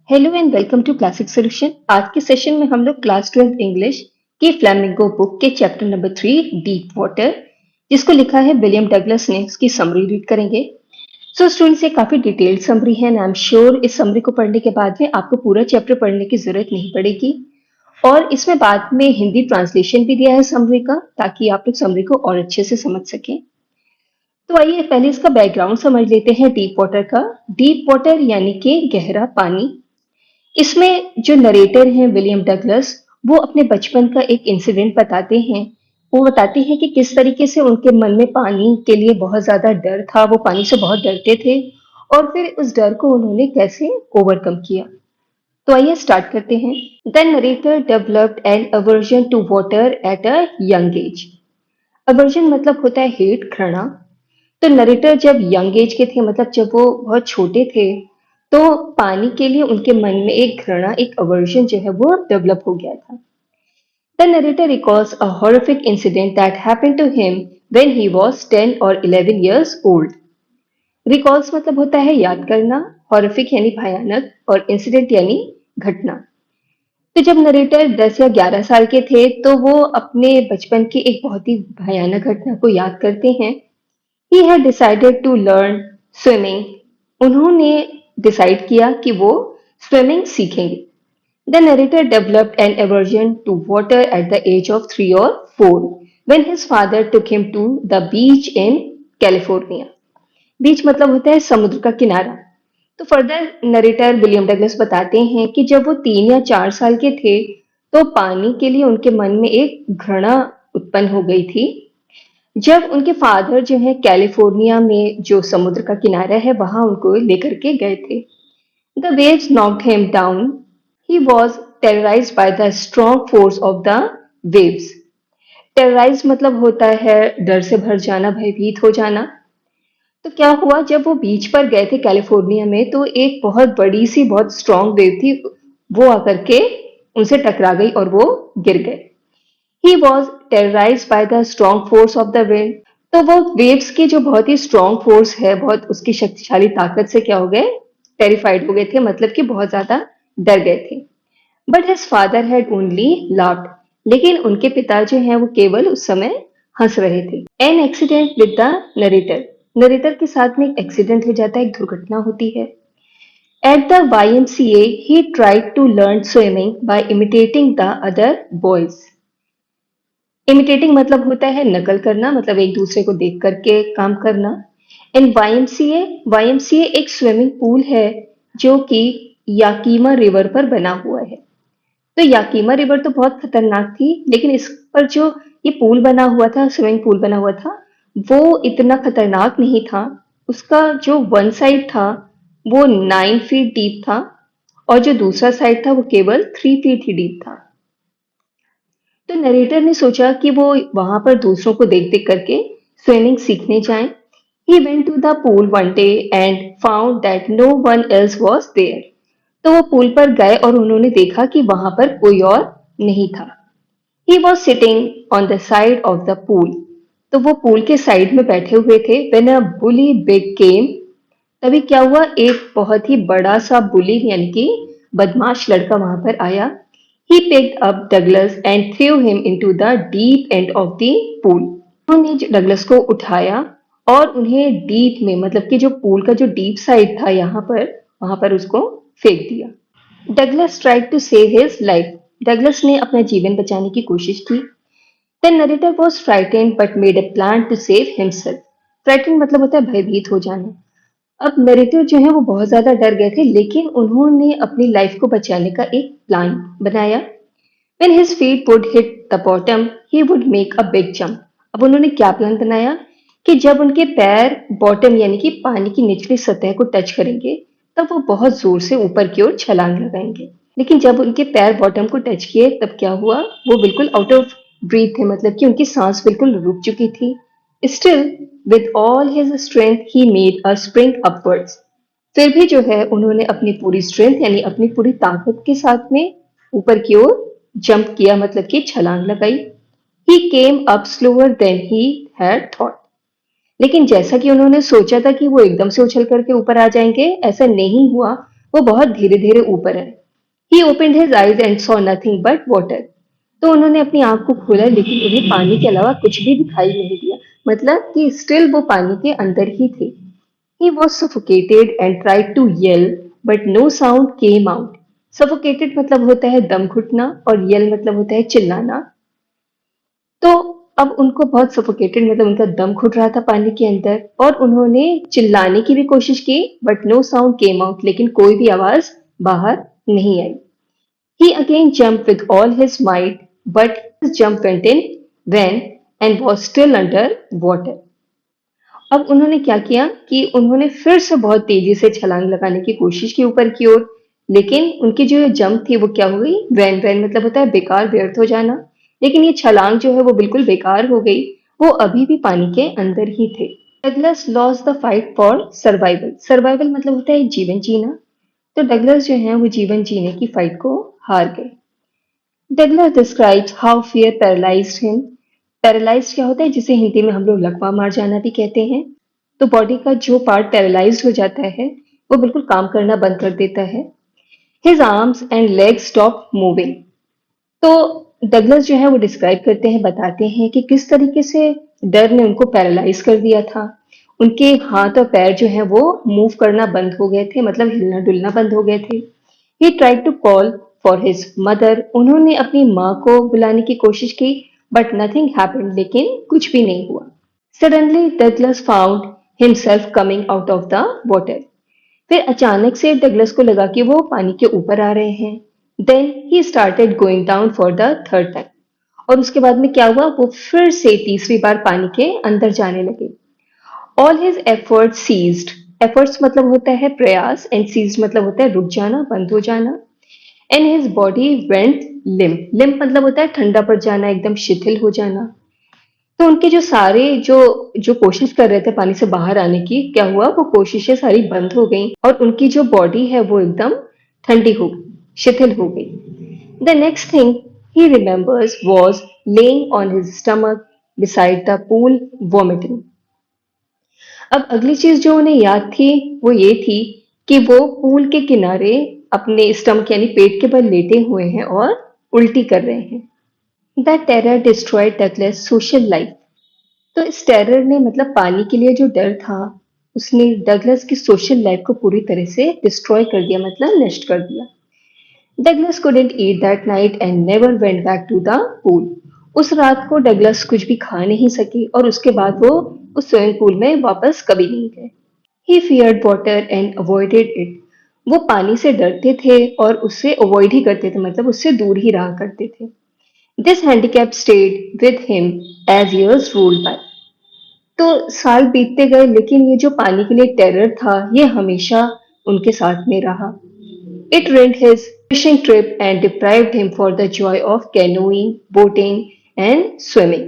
Hello and welcome to classic solution. आज के session में हम लोग क्लास 12 इंग्लिश की फ्लैमिंगो बुक के चैप्टर नंबर 3 डीप वाटर, जिसको लिखा है विलियम डगलस ने, उसकी समरी रीड करेंगे। सो स्टूडेंट्स, ये काफी डिटेल्ड समरी है एंड आई एम श्योर इस समरी को पढ़ने के बाद में आपको पूरा चैप्टर पढ़ने की जरूरत नहीं पड़ेगी। और इसमें बाद में हिंदी ट्रांसलेशन भी दिया है समरी का, ताकि आप लोग समरी को और अच्छे से समझ सकें। तो आइए पहले इसका बैकग्राउंड समझ लेते हैं डीप वाटर का। डीप वाटर यानी कि गहरा पानी। इसमें जो नरेटर हैं विलियम डगलस, वो अपने बचपन का एक इंसिडेंट बताते हैं। वो बताते हैं कि किस तरीके से उनके मन में पानी के लिए बहुत ज्यादा डर था, वो पानी से बहुत डरते थे और फिर उस डर को उन्होंने कैसे ओवरकम किया। तो आइए स्टार्ट करते हैं। The narrator developed an aversion to water at a young age. Aversion मतलब होता है हेट, घृणा। तो नरेटर जब यंग एज के थे, मतलब जब वो बहुत छोटे थे, तो पानी के लिए उनके मन में एक घृणा, एक अवर्जन जो है वो डेवलप हो गया था। The narrator recalls a horrific incident that happened to him when he was 10 और 11 इयर्स ओल्ड। रिकॉल्स मतलब होता है याद करना, हॉरिफिक यानी भयानक और इंसिडेंट यानी घटना। तो जब नरेटर 10 या 11 साल के थे, तो वो अपने बचपन की एक बहुत ही भयानक घटना को याद करते हैं। He had decided to learn swimming. उन्होंने डिसाइड किया कि वो स्विमिंग सीखेंगे। The narrator developed an aversion to water at the age of 3 or 4 when his father took him to the beach in California. बीच मतलब होता है समुद्र का किनारा। तो फर्दर नरेटर विलियम डगलस बताते हैं कि जब वो 3 या 4 साल के थे, तो पानी के लिए उनके मन में एक घृणा उत्पन्न हो गई थी। जब उनके फादर जो है कैलिफोर्निया में जो समुद्र का किनारा है वहां उनको लेकर के गए थे। The waves knocked him down. He was terrorized by the strong force of the waves. Terrorize मतलब होता है डर से भर जाना, भयभीत हो जाना। तो क्या हुआ, जब वो बीच पर गए थे कैलिफोर्निया में, तो एक बहुत बड़ी सी बहुत स्ट्रॉन्ग वेव थी, वो आकर के उनसे टकरा गई और वो गिर गए। He was terrorized by the strong force of the wind. तो वो वेव्स की जो बहुत ही स्ट्रॉन्ग फोर्स है, बहुत उसकी शक्तिशाली ताकत से क्या हो गए, टेरिफाइड हो गए थे, मतलब कि बहुत ज्यादा डर गए थे। But his father had only laughed. लेकिन उनके पिता जो हैं वो केवल उस समय हंस रहे थे। An accident with the narrator. Narrator के साथ में एक एक्सीडेंट हो जाता है, एक दुर्घटना होती है। At the YMCA he tried to learn swimming by imitating the other boys. Imitating मतलब होता है नकल करना, मतलब एक दूसरे को देख करके काम करना। एंड वाईएमसीए एक स्विमिंग पूल है जो कि याकीमा रिवर पर बना हुआ है। तो याकीमा रिवर तो बहुत खतरनाक थी, लेकिन इस पर जो ये पूल बना हुआ था, स्विमिंग पूल बना हुआ था, वो इतना खतरनाक नहीं था। उसका जो वन साइड था वो 9 फीट डीप था और जो दूसरा साइड था वो केवल 3 फीट ही डीप था। तो नरेटर ने सोचा कि वो वहां पर दूसरों को देख देख करके स्विमिंग सीखने जाएं। He went to the pool one day and found that no one else was there. तो वो पूल पर गए और उन्होंने देखा कि वहां पर कोई और नहीं था। He was sitting on the side of the pool. तो वो पूल के साइड में बैठे हुए थे। When a bully big came, तभी क्या हुआ, एक बहुत ही बड़ा सा बुली यानी कि बदमाश लड़का वहां पर आया। He picked up Douglas and threw him into the deep end of the pool. उन्होंने डगलस को उठाया और उन्हें डीप में, मतलब कि जो पूल का जो डीप साइड था यहाँ पर, वहां पर उसको फेंक दिया। Douglas tried to save his life. Douglas ने अपना जीवन बचाने की कोशिश की। The narrator was frightened but made a plan to save himself. Frightened मतलब होता है भयभीत हो जाना। अब नरेटर जो है वो बहुत ज्यादा डर गए थे, लेकिन उन्होंने अपनी लाइफ को बचाने का एक प्लान बनाया। When his feet would hit the bottom, he would make a big jump. अब उन्होंने क्या प्लान बनाया कि जब उनके पैर बॉटम यानी कि पानी की निचली सतह को टच करेंगे, तब वो बहुत जोर से ऊपर की ओर छलांग लगाएंगे। लेकिन जब उनके पैर बॉटम को टच किए, तब क्या हुआ, वो बिल्कुल आउट ऑफ ब्रीथ थे, मतलब कि उनकी सांस बिल्कुल रुक चुकी थी। Still with all his strength he made a spring upwards. फिर भी जो है उन्होंने अपनी पूरी स्ट्रेंथ यानी अपनी पूरी ताकत के साथ में ऊपर की ओर जंप किया, मतलब कि छलांग लगाई। He came up slower than he had thought. लेकिन जैसा कि उन्होंने सोचा था कि वो एकदम से उछल करके ऊपर आ जाएंगे, ऐसा नहीं हुआ। वो बहुत धीरे धीरे ऊपर आए। He opened his eyes and saw nothing but water. तो उन्होंने अपनी आंख को खोला लेकिन उन्हें पानी के अलावा कुछ भी दिखाई नहीं दिया, मतलब कि स्टिल वो पानी के अंदर ही थे। He was suffocated and tried to yell, but no sound came out. Suffocated मतलब होता है दम घुटना और yell मतलब होता है चिल्लाना। तो अब उनको बहुत सफोकेटेड मतलब उनका दम घुट रहा था पानी के अंदर और उन्होंने चिल्लाने की भी कोशिश की, but no sound came out, लेकिन कोई भी आवाज बाहर नहीं आई। He again jumped with all his might, but his jump went in vain and was still under water. अब उन्होंने क्या किया कि उन्होंने फिर से बहुत तेजी से छलांग लगाने की कोशिश की ऊपर की ओर, लेकिन उनकी जो जंप थी वो क्या हो गई, वैन वैन मतलब होता है बेकार, व्यर्थ हो जाना। लेकिन ये छलांग जो है वो बिल्कुल बेकार हो गई, वो अभी भी पानी के अंदर ही थे। Douglas lost the fight for survival. Survival मतलब होता है जीवन जीना। तो डगलस जो है वो जीवन जीने की फाइट को हार गए। Douglas describes how fear paralysed him. Paralysed क्या होता है, जिसे हिंदी में हम लोग लकवा मार जाना भी कहते हैं। तो बॉडी का जो पार्ट पैरालाइज्ड हो जाता है वो बिल्कुल काम करना बंद कर देता है। His arms and legs stop moving. तो डगलस जो है वो डिस्क्राइब करते हैं, बताते हैं कि किस तरीके से डर ने उनको पैरालाइज कर दिया था। उनके हाथ और पैर जो है वो मूव करना बंद हो गए थे, मतलब हिलना डुलना बंद हो गए थे। He tried to call for his mother. उन्होंने अपनी माँ को बुलाने की कोशिश की, बट नथिंग हैपेंड, लेकिन कुछ भी नहीं हुआ। Suddenly Douglas found himself coming out of the water. फिर अचानक से डगलस को लगा कि वो पानी के ऊपर आ रहे हैं। Then he started going down for the third time. और उसके बाद में क्या हुआ, वो फिर से तीसरी बार पानी के अंदर जाने लगे। All his efforts ceased. Efforts मतलब होता है प्रयास एंड सीज्ड मतलब होता है रुक जाना, बंद हो जाना। And his body went limp. Limp मतलब होता है ठंडा पड़ जाना, एकदम शिथिल हो जाना। तो उनके जो सारे जो जो कोशिश कर रहे थे पानी से बाहर आने की, क्या हुआ, वो कोशिशें सारी बंद हो गई और उनकी जो बॉडी है वो एकदम ठंडी हो गई, शिथिल हो गई। The next thing he remembers was laying on his stomach beside the pool vomiting. अब अगली चीज जो उन्हें याद थी वो ये थी कि वो पूल के किनारे अपने स्टमक यानी पेट के बल लेटे हुए हैं और उल्टी कर रहे हैं। The terror destroyed Douglas social life. तो इस टेरर ने मतलब पानी के लिए जो डर था, उसने डगलस की सोशल लाइफ को पूरी तरह से डिस्ट्रॉय कर दिया, मतलब नष्ट कर दिया। Douglas couldn't eat that night and never went back to the pool. उस रात को डगलस कुछ भी खा नहीं सकी और उसके बाद वो उस स्विमिंग पूल में वापस कभी नहीं गए। He feared water and avoided it. वो पानी से डरते थे और उससे अवॉइड ही करते थे, मतलब उससे दूर ही रहा करते थे। This handicap stayed with him as years rolled by. तो साल बीतते गए लेकिन ये जो पानी के लिए टेरर था ये हमेशा उनके साथ में रहा। It ruined his fishing trip and deprived him for the joy of canoeing, boating and swimming.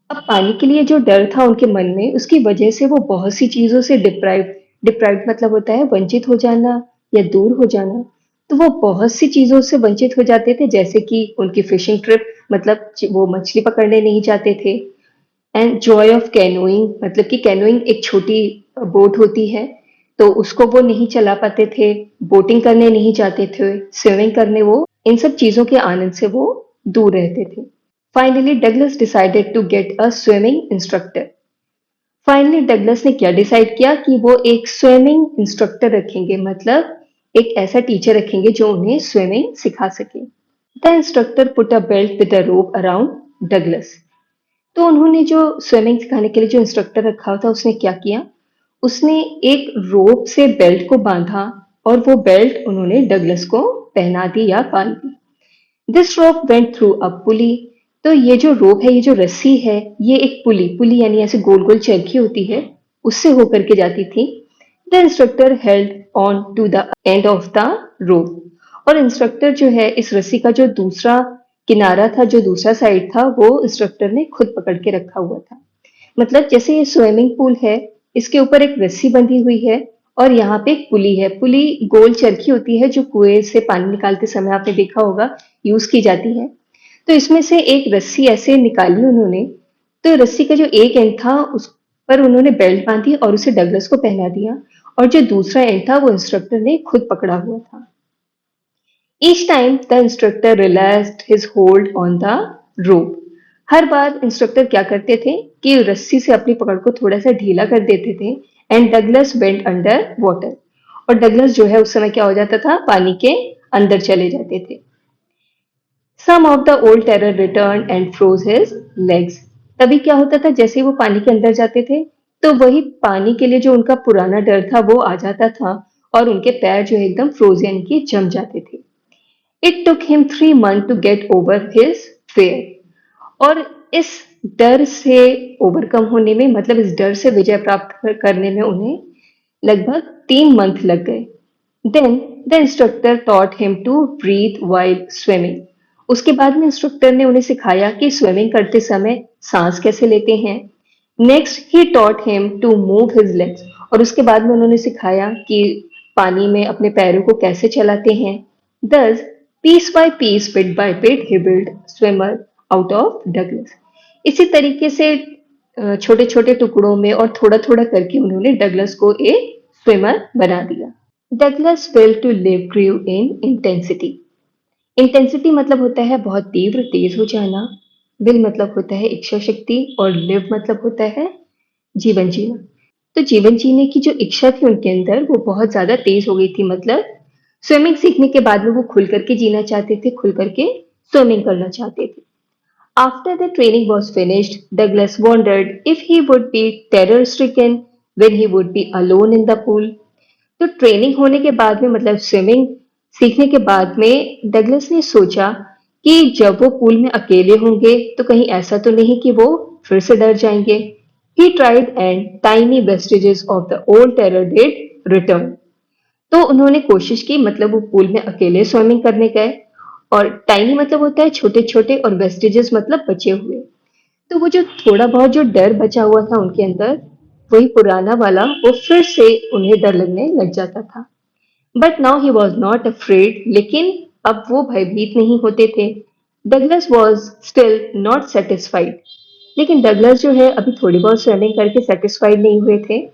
अब पानी के लिए जो डर था उनके मन में, उसकी वजह से वो बहुत सी चीजों से डिप्राइव्ड मतलब होता है वंचित हो जाना या दूर हो जाना। तो वो बहुत सी चीजों से वंचित हो जाते थे, जैसे कि उनकी फिशिंग ट्रिप, मतलब वो मछली पकड़ने नहीं जाते थे। एंड जॉय ऑफ कैनोइंग मतलब कि कैनोइंग एक छोटी बोट होती है, तो उसको वो नहीं चला पाते थे। बोटिंग करने नहीं जाते थे, स्विमिंग करने, वो इन सब चीजों के आनंद से वो दूर रहते थे। Finally Douglas decided to get a swimming instructor. Finally Douglas ने क्या डिसाइड किया कि वो एक स्विमिंग इंस्ट्रक्टर रखेंगे, मतलब एक ऐसा टीचर रखेंगे जो उन्हें स्विमिंग सिखा सके। The instructor put a belt with a rope around Douglas. तो उन्होंने जो स्विमिंग सिखाने के लिए जो इंस्ट्रक्टर रखा था उसने क्या किया, उसने एक रोप से बेल्ट को बांधा और वो बेल्ट उन्होंने डगलस को पहना दी या बांध दी। This rope went through a pulley. तो ये जो रोप है, ये जो रस्सी है, ये एक पुली, पुली यानी ऐसे गोल गोल चरखी होती है, उससे होकर के जाती थी। The instructor held on to the end of the rope. और इंस्ट्रक्टर जो है इस रस्सी का जो दूसरा किनारा था, जो दूसरा साइड था, वो इंस्ट्रक्टर ने खुद पकड़ के रखा हुआ था। मतलब जैसे ये स्विमिंग पूल है, इसके ऊपर एक रस्सी बंधी हुई है और यहाँ पे एक पुली है। पुली गोल चरखी होती है जो कुएं से पानी निकालते समय आपने देखा होगा यूज की जाती है। तो इसमें से एक रस्सी ऐसे निकाली उन्होंने। तो रस्सी का जो एक एंड था उस पर उन्होंने बेल्ट बांधी और उसे डगलस को पहना दिया। और जो दूसरा एंड था वो इंस्ट्रक्टर ने खुद पकड़ा हुआ था। Each time the instructor relaxed his hold on the rope. Her bar instructor क्या करते थे कि रस्सी से अपनी पकड़ को थोड़ा सा ढीला कर देते थे and Douglas went under water. और डगलस जो है उस समय क्या हो जाता था, पानी के अंदर चले जाते थे। Some of the old terror return and froze his legs. तभी क्या होता था, जैसे ही वो पानी के अंदर जाते थे तो वही पानी के लिए जो उनका पुराना डर था वो आ जाता था और उनके पैर जो है एकदम फ्रोजन की जम जाते थे। It took him 3 months to get over his fear. और इस डर से ओवरकम होने में, मतलब इस डर से विजय प्राप्त करने में उन्हें लगभग 3 मंथ लग गए। Then the instructor taught him to breathe while swimming. उसके बाद में इंस्ट्रक्टर ने उन्हें सिखाया कि स्विमिंग करते समय सांस कैसे लेते हैं। Next he taught him to move his legs. और उसके बाद में उन्होंने सिखाया कि पानी में अपने पैरों को कैसे चलाते हैं। Thus, piece by piece, bit by bit, he built swimmer out of Douglas. इसी तरीके से छोटे छोटे टुकड़ों में और थोड़ा थोड़ा करके उन्होंने डगलस को एक स्विमर बना दिया। Douglas will to live grieve in intensity. Intensity मतलब होता है बहुत तीव्र, तेज हो जाना। विल मतलब होता है इच्छा शक्ति और लिव मतलब होता है जीवन जीना। तो जीवन जीने की जो इच्छा थी उनके अंदर वो बहुत ज्यादा तेज हो गई थी। मतलब स्विमिंग सीखने के बाद में वो खुल करके जीना चाहते थे, खुल करके स्विमिंग करना चाहते थे। After the training was finished, Douglas wondered if he would be terror-stricken when he would be alone in the pool. तो ट्रेनिंग होने के बाद में, मतलब स्विमिंग सीखने के बाद में, डगलस ने सोचा कि जब वो पूल में अकेले होंगे तो कहीं ऐसा तो नहीं कि वो फिर से डर जाएंगे। He tried and tiny vestiges of the old terror did return. तो उन्होंने कोशिश की, मतलब वो पूल में अकेले स्विमिंग करने गए और टाइनी मतलब होता है छोटे छोटे और वेस्टेजेस मतलब बचे हुए। तो वो जो थोड़ा बहुत जो डर बचा हुआ था उनके अंदर, वही पुराना वाला वो फिर से उन्हें डर लगने लग जाता था। But now he was not afraid. लेकिन अब वो भयभीत नहीं होते थे। Douglas was still not satisfied. लेकिन डगलस जो है अभी थोड़ी बहुत स्विमिंग करके सेटिस्फाइड नहीं हुए थे।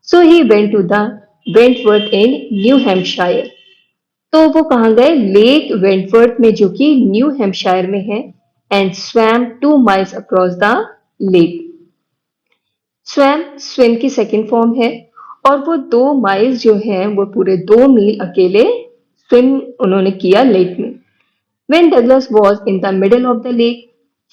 So he went to the Wentworth in New Hampshire. तो वो कहाँ गए, लेक वेंटवर्थ में जो कि न्यू हैम्पशायर में है। And swum 2 miles across the lake. Swum swim की सेकंड फॉर्म है और वो 2 माइल्स जो है वो पूरे 2 मील अकेले स्विम उन्होंने किया लेक में। When Douglas was in the middle of the lake,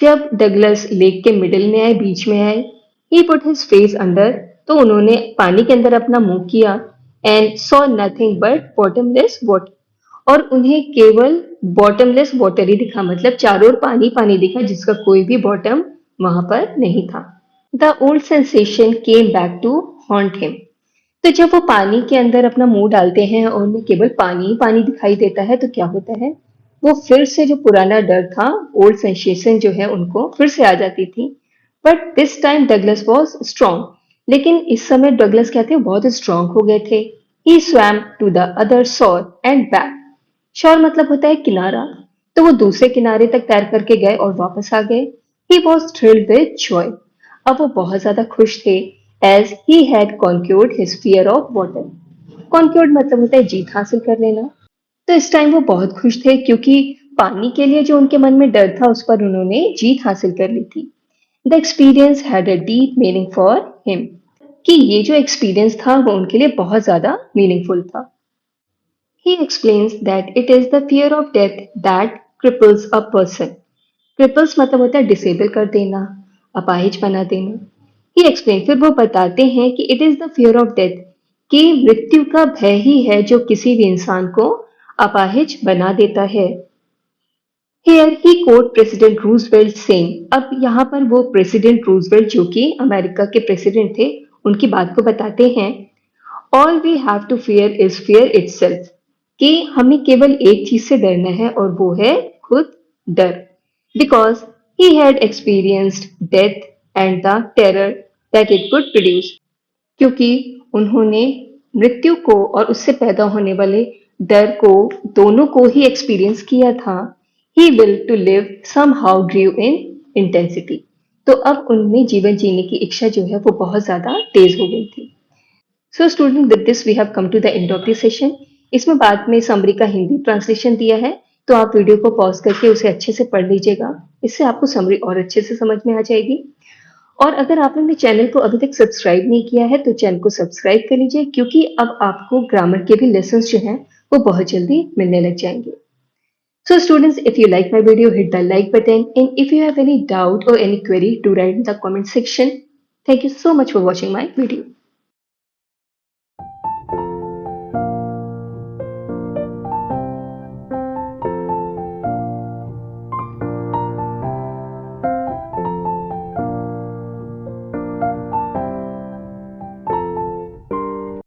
जब डगलस लेक के मिडिल में आए, बीच में आए, he put his face under, तो उन्होंने पानी के अंदर अपना मुंह किया and saw nothing but bottomless water। और उन्हें केवल बॉटमलेस वाटर ही दिखा, मतलब चारों ओर पानी पानी दिखा जिसका कोई भी बॉटम वहां पर नहीं था। The old sensation came back to haunt him. तो जब वो पानी के अंदर अपना मुंह डालते हैं और उन्हें केवल पानी ही पानी दिखाई देता है तो क्या होता है, वो फिर से जो पुराना डर था, ओल्ड सेंसेशन जो है उनको फिर से आ जाती थी। But this time Douglas was strong. लेकिन इस समय डगलस क्या थे, बहुत स्ट्रॉन्ग हो गए थे। ही स्वैम टू द अदर शोर एंड बैक। शोर मतलब होता है किनारा। तो वो दूसरे किनारे तक तैर करके गए और वापस आ गए। He was thrilled with joy. अब वो बहुत ज्यादा खुश थे। As he had conquered his fear of water. Conquered मतलब होता है जीत हासिल कर लेना। तो इस टाइम वो बहुत खुश थे क्योंकि पानी के लिए जो उनके मन में डर था उस पर उन्होंने जीत हासिल कर ली थी। The experience had a deep meaning for him. कि ये जो एक्सपीरियंस था वो उनके लिए बहुत ज्यादा मीनिंगफुल था। He explains that it is the fear of death that cripples a person. Cripples मतलब होता है डिसेबल कर देना, अपाहिज बना देना। He explains, फिर वो बताते हैं कि it is the fear of death, कि मृत्यु का भय ही है जो किसी भी इंसान को अपाहिज बना देता है। Here he quote president Roosevelt saying। अब यहाँ पर वो प्रेसिडेंट रूजवेल्ट जो कि अमेरिका के प्रेसिडेंट थे उनकी बात को बताते हैं। All we have to fear is fear itself. कि हमें केवल एक चीज से डरना है और वो है खुद डर। Because he had experienced death and the terror that it could produce. क्योंकि उन्होंने मृत्यु को और उससे पैदा होने वाले डर को, दोनों को ही एक्सपीरियंस किया था। He will to live somehow grieve in intensity. तो अब उनमें जीवन जीने की इच्छा जो है वो बहुत ज्यादा तेज हो गई थी। So student with this we have come to the end of the session. इसमें बाद में समरी का हिंदी ट्रांसलेशन दिया है, तो आप वीडियो को पॉज करके उसे अच्छे से पढ़ लीजिएगा। इससे आपको समरी और अच्छे से समझ में आ जाएगी। और अगर आपने अपने चैनल को अभी तक सब्सक्राइब नहीं किया है तो चैनल को सब्सक्राइब कर लीजिए, क्योंकि अब आपको ग्रामर के भी लेसन्स जो हैं वो बहुत जल्दी मिलने लग जाएंगे। So students, if you like my video, hit the like button, and if you have any doubt or any query, do write in the comment section. Thank you so much for watching my video.